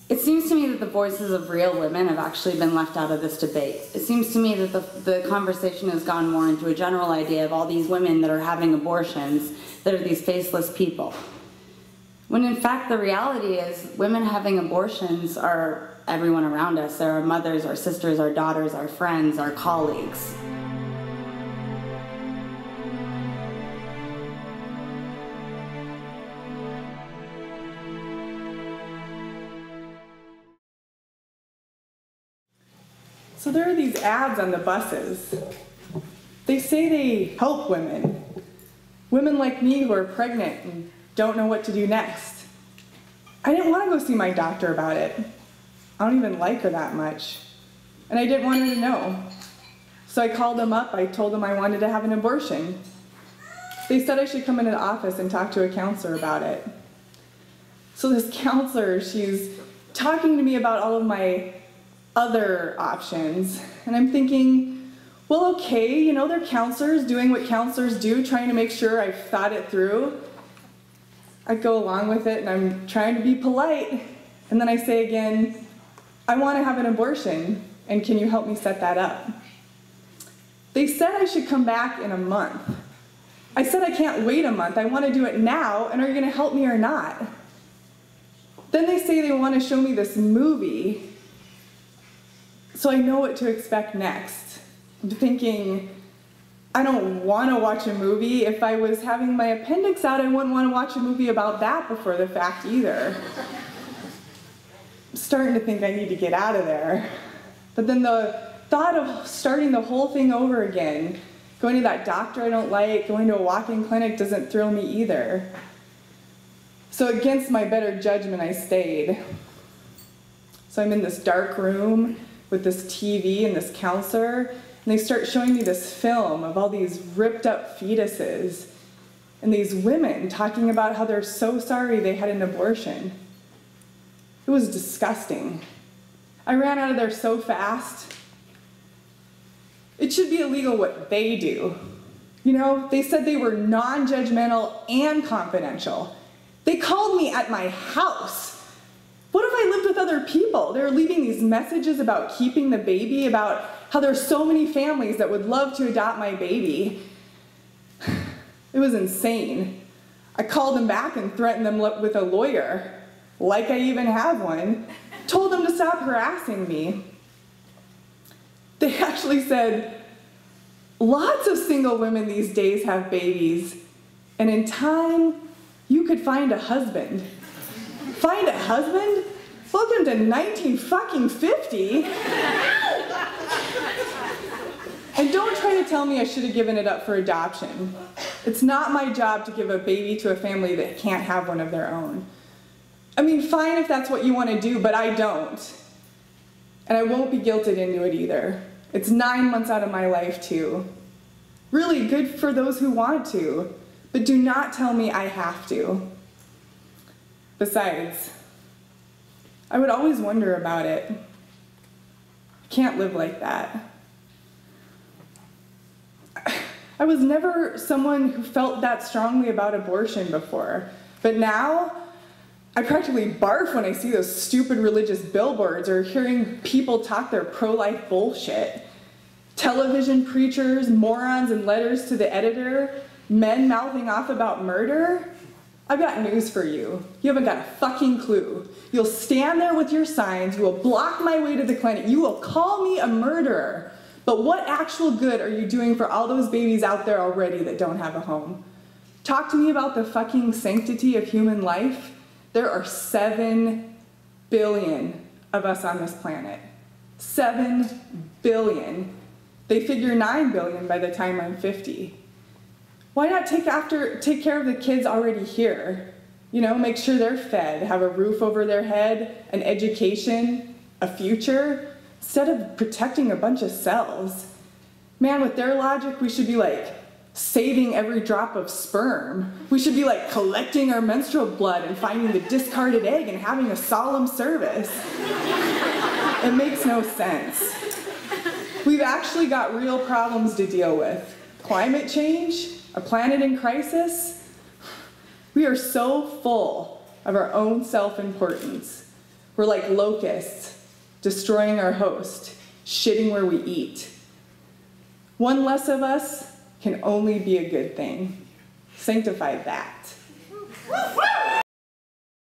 It seems to me that the voices of real women have actually been left out of this debate. It seems to me that the conversation has gone more into a general idea of all these women that are having abortions that are these faceless people. When in fact the reality is women having abortions are everyone around us. They're our mothers, our sisters, our daughters, our friends, our colleagues. So there are these ads on the buses. They say they help women. Women like me who are pregnant and don't know what to do next. I didn't want to go see my doctor about it. I don't even like her that much. And I didn't want her to know. So I called them up, I told them I wanted to have an abortion. They said I should come into the office and talk to a counselor about it. So this counselor, she's talking to me about all of my other options. And I'm thinking, well, okay, you know, they're counselors doing what counselors do, trying to make sure I've thought it through. I go along with it and I'm trying to be polite. And then I say again, I want to have an abortion and can you help me set that up? They said I should come back in a month. I said I can't wait a month, I want to do it now, and are you going to help me or not? Then they say they want to show me this movie so I know what to expect next. I'm thinking, I don't want to watch a movie. If I was having my appendix out, I wouldn't want to watch a movie about that before the fact either. I'm starting to think I need to get out of there. But then the thought of starting the whole thing over again, going to that doctor I don't like, going to a walk-in clinic doesn't thrill me either. So against my better judgment, I stayed. So I'm in this dark room with this TV and this counselor, and they start showing me this film of all these ripped up fetuses and these women talking about how they're so sorry they had an abortion. It was disgusting. I ran out of there so fast. It should be illegal what they do. You know, they said they were non-judgmental and confidential. They called me at my house. What if I lived with other people? They were leaving these messages about keeping the baby, about how there's so many families that would love to adopt my baby. It was insane. I called them back and threatened them with a lawyer, like I even have one, told them to stop harassing me. They actually said, lots of single women these days have babies, and in time, you could find a husband. Find a husband? Welcome to 1950. And don't try to tell me I should have given it up for adoption. It's not my job to give a baby to a family that can't have one of their own. I mean, fine if that's what you want to do, but I don't. And I won't be guilted into it either. It's 9 months out of my life too. Really good for those who want to, but do not tell me I have to. Besides, I would always wonder about it. I can't live like that. I was never someone who felt that strongly about abortion before, but now I practically barf when I see those stupid religious billboards or hearing people talk their pro-life bullshit. Television preachers, morons, and letters to the editor, men mouthing off about murder. I've got news for you. You haven't got a fucking clue. You'll stand there with your signs, you will block my way to the clinic, you will call me a murderer. But what actual good are you doing for all those babies out there already that don't have a home? Talk to me about the fucking sanctity of human life. There are 7 billion of us on this planet. 7 billion. They figure 9 billion by the time I'm 50. Why not take care of the kids already here? You know, make sure they're fed, have a roof over their head, an education, a future, instead of protecting a bunch of cells. Man, with their logic, we should be like saving every drop of sperm. We should be like collecting our menstrual blood and finding the discarded egg and having a solemn service. It makes no sense. We've actually got real problems to deal with. Climate change, a planet in crisis. We are so full of our own self-importance. We're like locusts, destroying our host, shitting where we eat. One less of us can only be a good thing. Sanctify that.